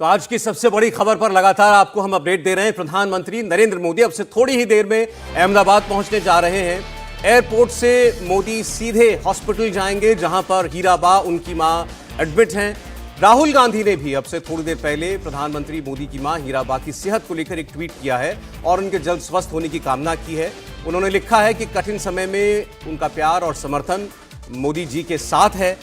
तो आज की सबसे बड़ी खबर पर लगातार आपको हम अपडेट दे रहे हैं। प्रधानमंत्री नरेंद्र मोदी अब से थोड़ी ही देर में अहमदाबाद पहुंचने जा रहे हैं। एयरपोर्ट से मोदी सीधे हॉस्पिटल जाएंगे जहां पर हीराबा उनकी मां एडमिट हैं। राहुल गांधी ने भी अब से थोड़ी देर पहले प्रधानमंत्री मोदी की मां हीराबा की सेहत को लेकर एक ट्वीट किया है और उनके जल्द स्वस्थ होने की कामना की है। उन्होंने लिखा है कि कठिन समय में उनका प्यार और समर्थन मोदी जी के साथ है।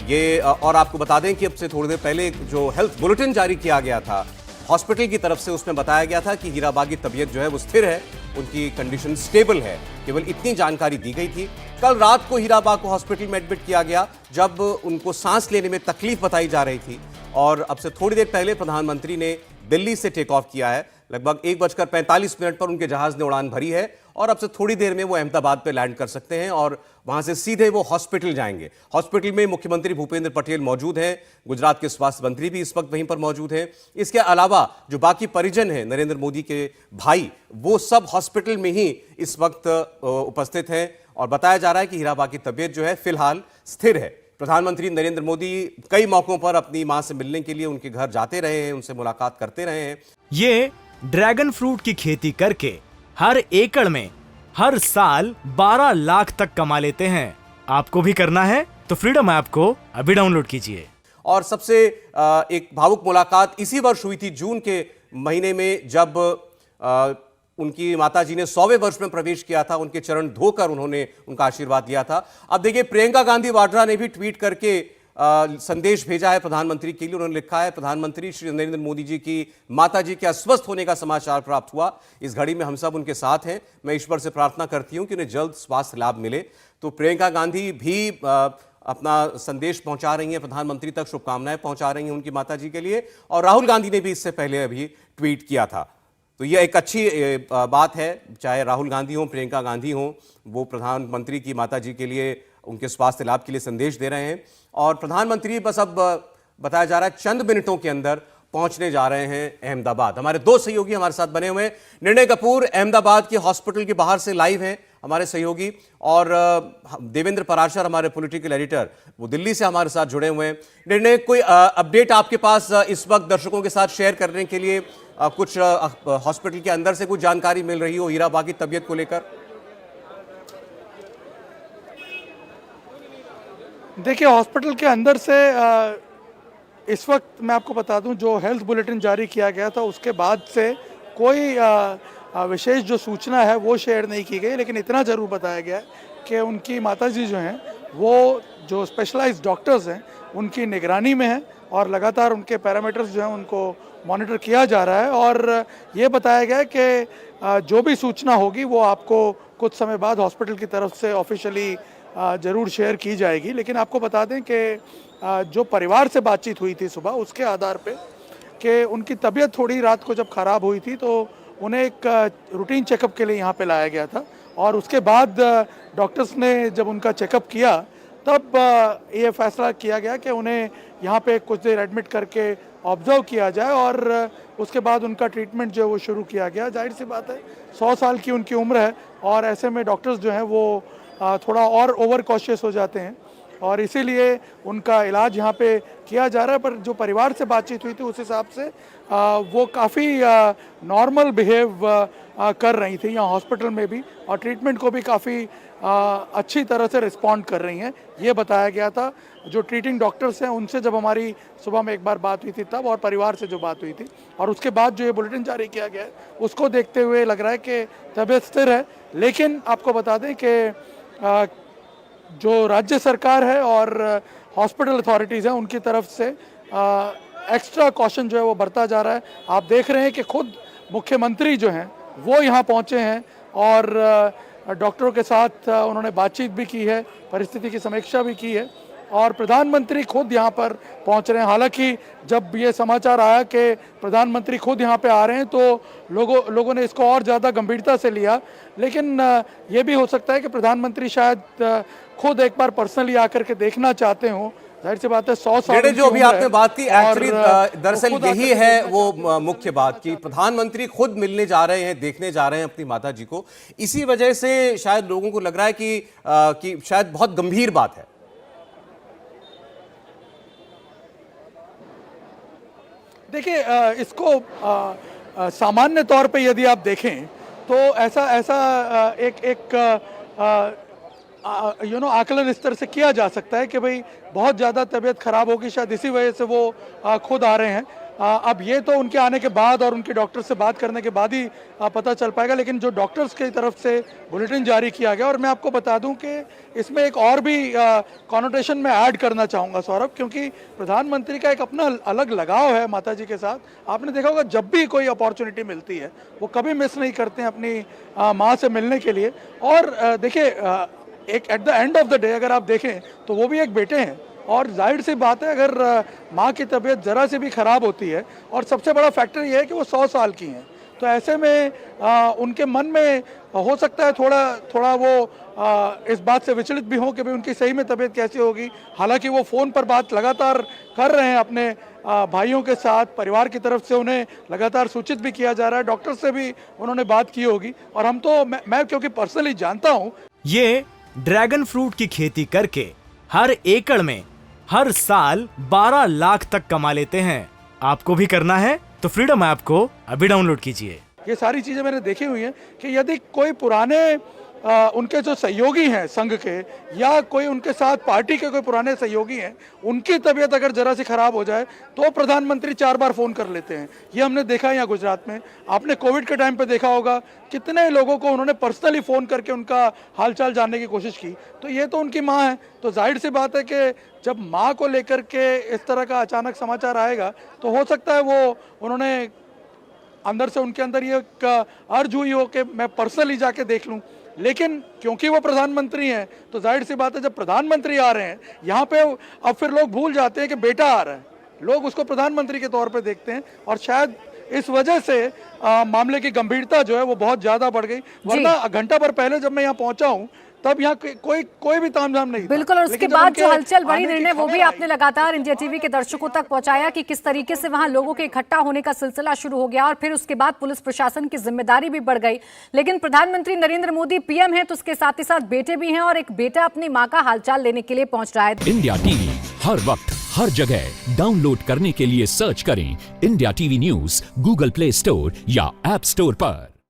ये और आपको बता दें कि अब से थोड़ी देर पहले जो हेल्थ बुलेटिन जारी किया गया था हॉस्पिटल की तरफ से, उसमें बताया गया था कि हीराबा की तबीयत जो है वो स्थिर है, उनकी कंडीशन स्टेबल है। केवल इतनी जानकारी दी गई थी। कल रात को हीराबा को हॉस्पिटल में एडमिट किया गया जब उनको सांस लेने में तकलीफ बताई जा रही थी और अब से थोड़ी देर पहले प्रधानमंत्री ने दिल्ली से टेक ऑफ किया है। लगभग 1:45 पर उनके जहाज ने उड़ान भरी है और अब से थोड़ी देर में वो अहमदाबाद पे लैंड कर सकते हैं और वहां से सीधे वो हॉस्पिटल जाएंगे। हॉस्पिटल में मुख्यमंत्री भूपेंद्र पटेल मौजूद हैं, गुजरात के स्वास्थ्य मंत्री भी इस वक्त वहीं पर मौजूद हैं। इसके अलावा जो बाकी परिजन हैं नरेंद्र मोदी के भाई, वो सब हॉस्पिटल में ही इस वक्त उपस्थित हैं और बताया जा रहा है कि हीराबा की तबीयत जो है फिलहाल स्थिर है। प्रधानमंत्री नरेंद्र मोदी कई मौकों पर अपनी मां से मिलने के लिए उनके घर जाते रहे हैं, उनसे मुलाकात करते रहे हैं। ये ड्रैगन फ्रूट की खेती करके हर एकड़ में हर साल 12 लाख तक कमा लेते हैं। आपको भी करना है तो फ्रीडम ऐप को अभी डाउनलोड कीजिए। और सबसे एक भावुक मुलाकात इसी वर्ष हुई थी जून के महीने में, जब उनकी माताजी ने 100वें वर्ष में प्रवेश किया था। उनके चरण धोकर उन्होंने उनका आशीर्वाद लिया था। अब देखिए, प्रियंका गांधी वाड्रा ने भी ट्वीट करके संदेश भेजा है प्रधानमंत्री के लिए। उन्होंने लिखा है, प्रधानमंत्री श्री नरेंद्र मोदी जी की माताजी के अस्वस्थ होने का समाचार प्राप्त हुआ। इस घड़ी में हम सब उनके साथ हैं। मैं ईश्वर से प्रार्थना करती हूं कि उन्हें जल्द स्वास्थ्य लाभ मिले। तो प्रियंका गांधी भी अपना संदेश पहुंचा रही हैं प्रधानमंत्री तक, शुभकामनाएं पहुंचा रही हैं उनकी माताजी के लिए। और राहुल गांधी ने भी इससे पहले अभी ट्वीट किया था। तो यह एक अच्छी बात है, चाहे राहुल गांधी हो, प्रियंका गांधी हो, वो प्रधानमंत्री की माताजी के लिए, उनके स्वास्थ्य लाभ के लिए संदेश दे रहे हैं। और प्रधानमंत्री बस अब बताया जा रहा है चंद मिनटों के अंदर पहुंचने जा रहे हैं अहमदाबाद। हमारे दो सहयोगी हमारे साथ बने हुए हैं। निर्णय कपूर अहमदाबाद के हॉस्पिटल के बाहर से लाइव हैं हमारे सहयोगी, और देवेंद्र पराशर हमारे पॉलिटिकल एडिटर, वो दिल्ली से हमारे साथ जुड़े हुए हैं। निर्णय, कोई अपडेट आपके पास इस वक्त दर्शकों के साथ शेयर करने के लिए, कुछ हॉस्पिटल के अंदर से कुछ जानकारी मिल रही हो हीराबा की तबीयत को लेकर? देखिए, हॉस्पिटल के अंदर से इस वक्त मैं आपको बता दूं, जो हेल्थ बुलेटिन जारी किया गया था उसके बाद से कोई विशेष जो सूचना है वो शेयर नहीं की गई। लेकिन इतना ज़रूर बताया गया है कि उनकी माताजी जो हैं वो जो स्पेशलाइज्ड डॉक्टर्स हैं उनकी निगरानी में हैं और लगातार उनके पैरामीटर्स जो हैं उनको मॉनिटर किया जा रहा है। और ये बताया गया है कि जो भी सूचना होगी वो आपको कुछ समय बाद हॉस्पिटल की तरफ से ऑफिशियली ज़रूर शेयर की जाएगी। लेकिन आपको बता दें कि जो परिवार से बातचीत हुई थी सुबह, उसके आधार पे कि उनकी तबीयत थोड़ी रात को जब ख़राब हुई थी तो उन्हें एक रूटीन चेकअप के लिए यहाँ पे लाया गया था। और उसके बाद डॉक्टर्स ने जब उनका चेकअप किया तब ये फैसला किया गया कि उन्हें यहाँ पे कुछ देर एडमिट करके ऑब्जर्व किया जाए और उसके बाद उनका ट्रीटमेंट जो है वो शुरू किया गया। जाहिर सी बात है, 100 साल की उनकी उम्र है और ऐसे में डॉक्टर्स जो हैं वो थोड़ा और ओवर कॉशियस हो जाते हैं और इसीलिए उनका इलाज यहाँ पे किया जा रहा है। पर जो परिवार से बातचीत हुई थी उस हिसाब से वो काफ़ी नॉर्मल बिहेव कर रही थी यहाँ हॉस्पिटल में भी, और ट्रीटमेंट को भी काफ़ी अच्छी तरह से रिस्पॉन्ड कर रही हैं, ये बताया गया था। जो ट्रीटिंग डॉक्टर्स हैं उनसे जब हमारी सुबह में एक बार बात हुई थी तब, और परिवार से जो बात हुई थी, और उसके बाद जो ये बुलेटिन जारी किया गया है उसको देखते हुए लग रहा है कि तबीयत स्थिर है। लेकिन आपको बता दें कि जो राज्य सरकार है और हॉस्पिटल अथॉरिटीज़ हैं उनकी तरफ से एक्स्ट्रा कॉशन जो है वो बरता जा रहा है। आप देख रहे हैं कि खुद मुख्यमंत्री जो हैं वो यहाँ पहुँचे हैं और डॉक्टरों के साथ उन्होंने बातचीत भी की है, परिस्थिति की समीक्षा भी की है, और प्रधानमंत्री खुद यहाँ पर पहुँच रहे हैं। हालांकि जब ये समाचार आया कि प्रधानमंत्री खुद यहाँ पे आ रहे हैं तो लोगों ने इसको और ज़्यादा गंभीरता से लिया। लेकिन ये भी हो सकता है कि प्रधानमंत्री शायद खुद एक बार पर्सनली आकर के देखना चाहते हों। जाहिर सी बात है, 100 साल जो अभी आपने बात की, एक्चुअली दरअसल यही है वो मुख्य बात की प्रधानमंत्री खुद मिलने जा रहे हैं, देखने जा रहे हैं अपनी माता जी को। इसी वजह से शायद लोगों को लग रहा है कि शायद बहुत गंभीर बात है। देखिए इसको सामान्य तौर पे यदि आप देखें तो ऐसा एक आकलन इस तरह से किया जा सकता है कि भाई बहुत ज़्यादा तबीयत खराब होगी, शायद इसी वजह से वो खुद आ रहे हैं। अब ये तो उनके आने के बाद और उनके डॉक्टर से बात करने के बाद ही पता चल पाएगा, लेकिन जो डॉक्टर्स की तरफ से बुलेटिन जारी किया गया, और मैं आपको बता दूं कि इसमें एक और भी कॉनोटेशन में ऐड करना चाहूँगा सौरभ, क्योंकि प्रधानमंत्री का एक अपना अलग लगाव है माता जी के साथ। आपने देखा होगा जब भी कोई अपॉर्चुनिटी मिलती है वो कभी मिस नहीं करते हैं अपनी माँ से मिलने के लिए। और देखिए एक at the end of the day अगर आप देखें तो वो भी एक बेटे हैं, और जाहिर सी बात है अगर माँ की तबीयत ज़रा से भी ख़राब होती है, और सबसे बड़ा फैक्टर ये है कि वो 100 साल की हैं, तो ऐसे में उनके मन में हो सकता है थोड़ा वो इस बात से विचलित भी हों कि भाई उनकी सही में तबीयत कैसी होगी। हालांकि वो फ़ोन पर बात लगातार कर रहे हैं अपने भाइयों के साथ, परिवार की तरफ से उन्हें लगातार सूचित भी किया जा रहा है, डॉक्टर से भी उन्होंने बात की होगी। और हम तो मैं क्योंकि पर्सनली जानता हूँ, ये ड्रैगन फ्रूट की खेती करके हर एकड़ में हर साल 12 लाख तक कमा लेते हैं। आपको भी करना है तो फ्रीडम ऐप को अभी डाउनलोड कीजिए। ये सारी चीज़ें मैंने देखी हुई हैं कि यदि कोई पुराने उनके जो सहयोगी हैं संघ के, या कोई उनके साथ पार्टी के कोई पुराने सहयोगी हैं, उनकी तबीयत अगर जरा सी खराब हो जाए तो प्रधानमंत्री 4 बार फ़ोन कर लेते हैं। ये हमने देखा है यहाँ गुजरात में। आपने कोविड के टाइम पे देखा होगा कितने लोगों को उन्होंने पर्सनली फ़ोन करके उनका हालचाल जानने की कोशिश की। तो ये तो उनकी माँ है, तो जाहिर सी बात है कि जब माँ को लेकर के इस तरह का अचानक समाचार आएगा तो हो सकता है वो उन्होंने अंदर से उनके अंदर ये अर्ज हुई हो कि मैं पर्सनली जाके देख लूँ। लेकिन क्योंकि वो प्रधानमंत्री हैं तो जाहिर सी बात है जब प्रधानमंत्री आ रहे हैं यहाँ पे, अब फिर लोग भूल जाते हैं कि बेटा आ रहा है, लोग उसको प्रधानमंत्री के तौर पे देखते हैं, और शायद इस वजह से मामले की गंभीरता जो है वो बहुत ज़्यादा बढ़ गई। वरना घंटा भर पहले जब मैं यहाँ पहुँचा हूँ तब यहाँ कोई भी तामझाम नहीं था। बिल्कुल, और उसके बाद जो हलचल बढ़ी निर्णय वो भी आपने लगातार इंडिया टीवी के दर्शकों तक पहुंचाया कि किस तरीके से वहां लोगों के इकट्ठा होने का सिलसिला शुरू हो गया, और फिर उसके बाद पुलिस प्रशासन की जिम्मेदारी भी बढ़ गई। लेकिन प्रधानमंत्री नरेंद्र मोदी पीएम हैं तो उसके साथ ही साथ बेटे भी हैं, और एक बेटा अपनी माँ का हालचाल लेने के लिए पहुंच रहा है। इंडिया टीवी हर वक्त हर जगह डाउनलोड करने के लिए सर्च करें India TV news Google play store या ऐप स्टोर पर।